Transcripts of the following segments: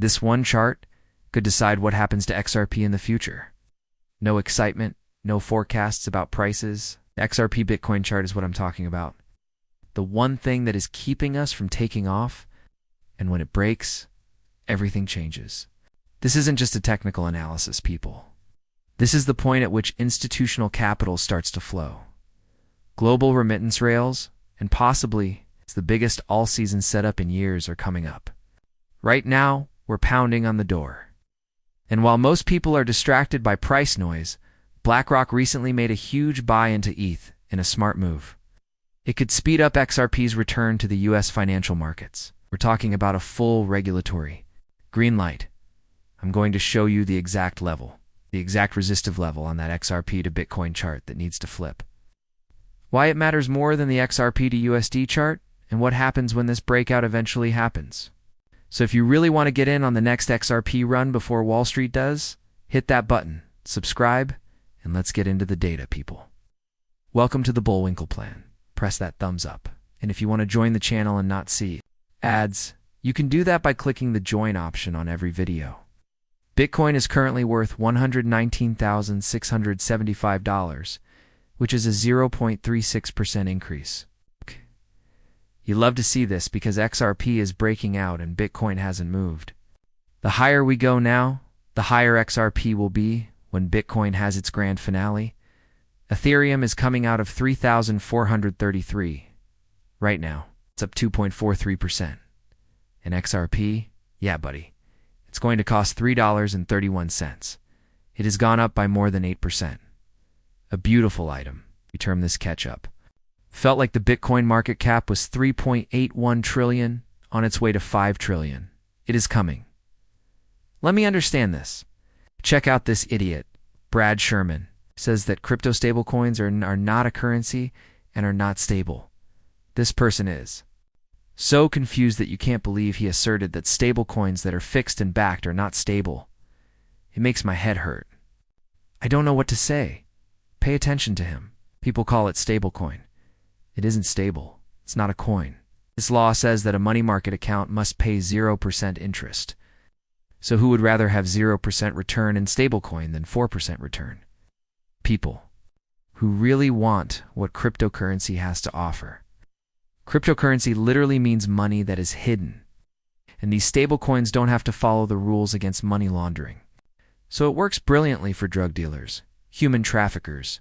This one chart could decide what happens to XRP in the future. No excitement, no forecasts about prices. The XRP Bitcoin chart is what I'm talking about. The one thing that is keeping us from taking off, and when it breaks, everything changes. This isn't just a technical analysis, people. This is the point at which institutional capital starts to flow. Global remittance rails, and possibly it's the biggest all-season setup in years, are coming up. Right now, we're pounding on the door. And while most people are distracted by price noise, BlackRock recently made a huge buy into ETH in a smart move. It could speed up XRP's return to the US financial markets. We're talking about a full regulatory green light. I'm going to show you the exact level, the exact resistive level on that XRP to Bitcoin chart that needs to flip. Why it matters more than the XRP to USD chart, and what happens when this breakout eventually happens. So if you really want to get in on the next XRP run before Wall Street does, hit that button, subscribe, and let's get into the data, people. Welcome to the Bullwinkle Plan. Press that thumbs up. And if you want to join the channel and not see ads, you can do that by clicking the join option on every video. Bitcoin is currently worth $119,675, which is a 0.36% increase. You love to see this because XRP is breaking out and Bitcoin hasn't moved. The higher we go now, the higher XRP will be when Bitcoin has its grand finale. Ethereum is coming out of 3,433 right now. It's up 2.43%. And XRP, yeah, buddy, it's going to cost $3.31. It has gone up by more than 8%. A beautiful item. We term this catch-up. Felt like the Bitcoin market cap was 3.81 trillion on its way to 5 trillion. It is coming. Let me understand this. Check out this idiot, Brad Sherman, says that crypto stablecoins are not a currency and are not stable. This person is so confused that you can't believe he asserted that stablecoins that are fixed and backed are not stable. It makes my head hurt. I don't know what to say. Pay attention to him. People call it stablecoin. It isn't stable. It's not a coin. This law says that a money market account must pay 0% interest. So who would rather have 0% return in stablecoin than 4% return? People who really want what cryptocurrency has to offer. Cryptocurrency literally means money that is hidden. And these stablecoins don't have to follow the rules against money laundering. So it works brilliantly for drug dealers, human traffickers,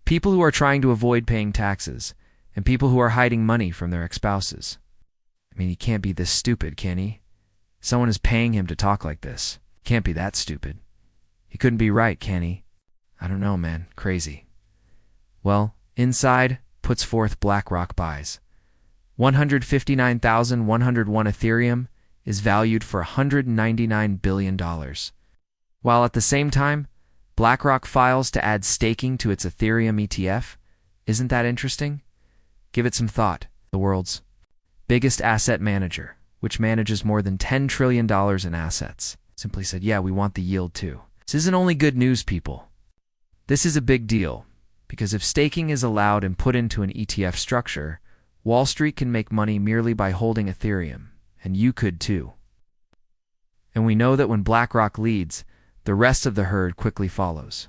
people who are trying to avoid paying taxes, and people who are hiding money from their ex-spouses. I mean, he can't be this stupid, can he? Someone is paying him to talk like this. Can't be that stupid. He couldn't be right, can he? I don't know, man. Crazy. Well, Inside puts forth BlackRock buys. 159,101 Ethereum is valued for $199 billion. While at the same time, BlackRock files to add staking to its Ethereum ETF. Isn't that interesting? Give it some thought. The world's biggest asset manager, which manages more than $10 trillion in assets, simply said, yeah, we want the yield too. This isn't only good news, people. This is a big deal, because if staking is allowed and put into an ETF structure, Wall Street can make money merely by holding Ethereum, and you could too. And we know that when BlackRock leads, the rest of the herd quickly follows.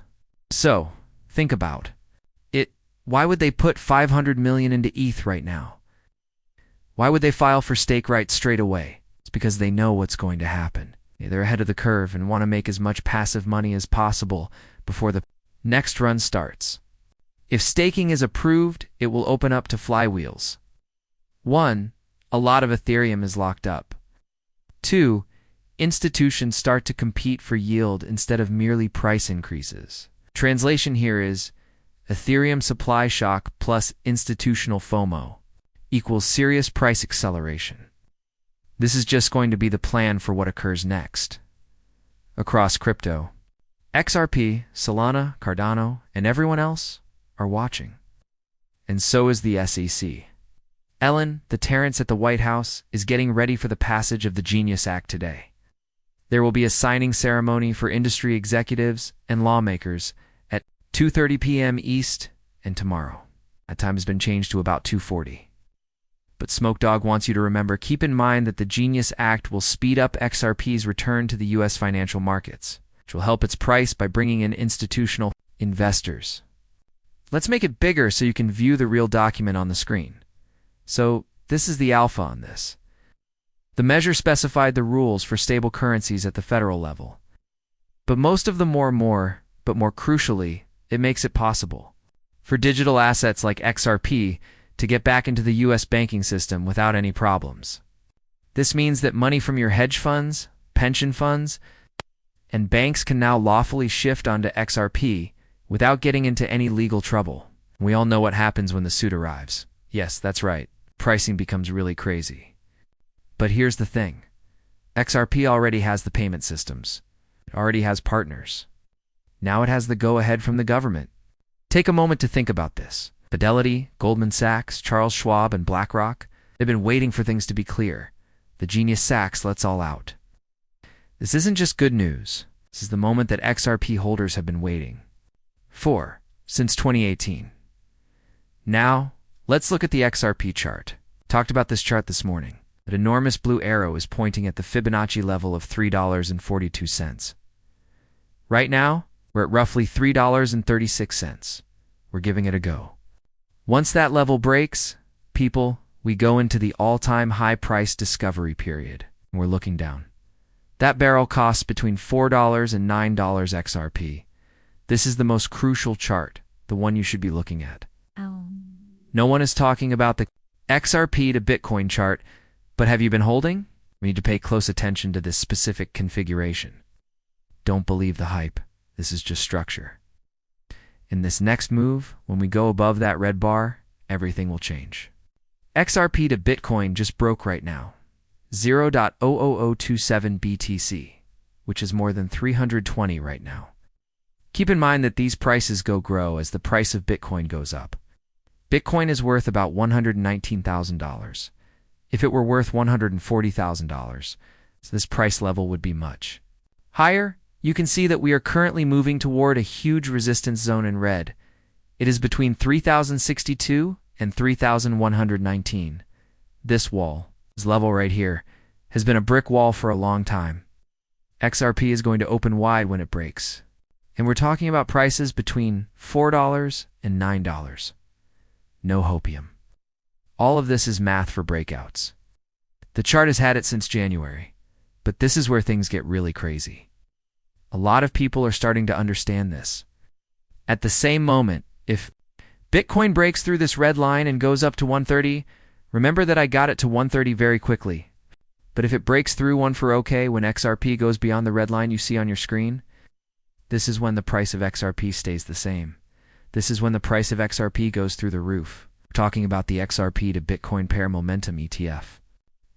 So, think about it. Why would they put 500 million into ETH right now? Why would they file for stake rights straight away? It's because they know what's going to happen. They're ahead of the curve and want to make as much passive money as possible before the next run starts. If staking is approved, it will open up to flywheels. 1. A lot of Ethereum is locked up. 2. Institutions start to compete for yield instead of merely price increases. Translation here is Ethereum supply shock plus institutional FOMO equals serious price acceleration. This is just going to be the plan for what occurs next. Across crypto, XRP, Solana, Cardano, and everyone else are watching. And so is the SEC. Ellen, the Terrence at the White House, is getting ready for the passage of the Genius Act today. There will be a signing ceremony for industry executives and lawmakers at 2:30 p.m. East and tomorrow. That time has been changed to about 2:40. But Smoke Dog wants you to remember, keep in mind that the Genius Act will speed up XRP's return to the US financial markets, which will help its price by bringing in institutional investors. Let's make it bigger so you can view the real document on the screen. So this is the alpha on this. The measure specified the rules for stable currencies at the federal level. But most of them more crucially, it makes it possible for digital assets like XRP to get back into the US banking system without any problems. This means that money from your hedge funds, pension funds, and banks can now lawfully shift onto XRP without getting into any legal trouble. We all know what happens when the suit arrives. Yes, that's right. Pricing becomes really crazy. But here's the thing. XRP already has the payment systems. It already has partners. Now it has the go-ahead from the government. Take a moment to think about this. Fidelity, Goldman Sachs, Charles Schwab, and BlackRock, they've been waiting for things to be clear. The Genius Sachs lets all out. This isn't just good news. This is the moment that XRP holders have been waiting for since 2018. Now, let's look at the XRP chart. Talked about this chart this morning. That enormous blue arrow is pointing at the Fibonacci level of $3.42. Right now, we're at roughly $3.36. We're giving it a go. Once that level breaks, people, we go into the all-time high price discovery period. We're looking down. That barrel costs between $4 and $9 XRP. This is the most crucial chart, the one you should be looking at. No one is talking about the XRP to Bitcoin chart, but have you been holding? We need to pay close attention to this specific configuration. Don't believe the hype. This is just structure. In this next move, when we go above that red bar, everything will change. XRP to Bitcoin just broke right now. 0.00027 BTC, which is more than 320 right now. Keep in mind that these prices grow as the price of Bitcoin goes up. Bitcoin is worth about $119,000. If it were worth $140,000, this price level would be much higher. You can see that we are currently moving toward a huge resistance zone in red. It is between 3,062 and 3,119. This wall, this level right here, has been a brick wall for a long time. XRP is going to open wide when it breaks. And we're talking about prices between $4 and $9. No hopium. All of this is math for breakouts. The chart has had it since January, but this is where things get really crazy. A lot of people are starting to understand this. At the same moment, if Bitcoin breaks through this red line and goes up to 130, remember that I got it to 130 very quickly. But if it breaks through one for OK when XRP goes beyond the red line you see on your screen, this is when the price of XRP stays the same. This is when the price of XRP goes through the roof. We're talking about the XRP to Bitcoin pair momentum ETF.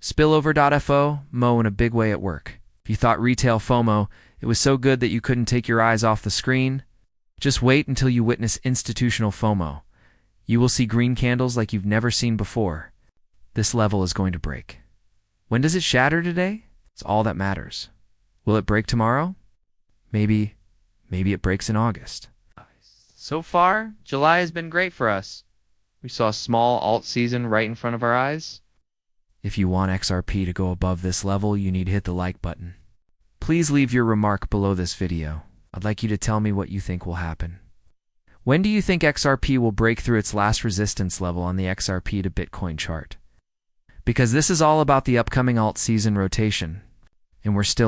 Spillover.fo, Mo in a big way at work. If you thought retail FOMO, it was so good that you couldn't take your eyes off the screen, just wait until you witness institutional FOMO. You will see green candles like you've never seen before. This level is going to break. When does it shatter today? It's all that matters. Will it break tomorrow? Maybe it breaks in August. So far, July has been great for us. We saw a small alt season right in front of our eyes. If you want XRP to go above this level, you need to hit the like button. Please leave your remark below this video. I'd like you to tell me what you think will happen. When do you think XRP will break through its last resistance level on the XRP to Bitcoin chart? Because this is all about the upcoming alt season rotation, and we're still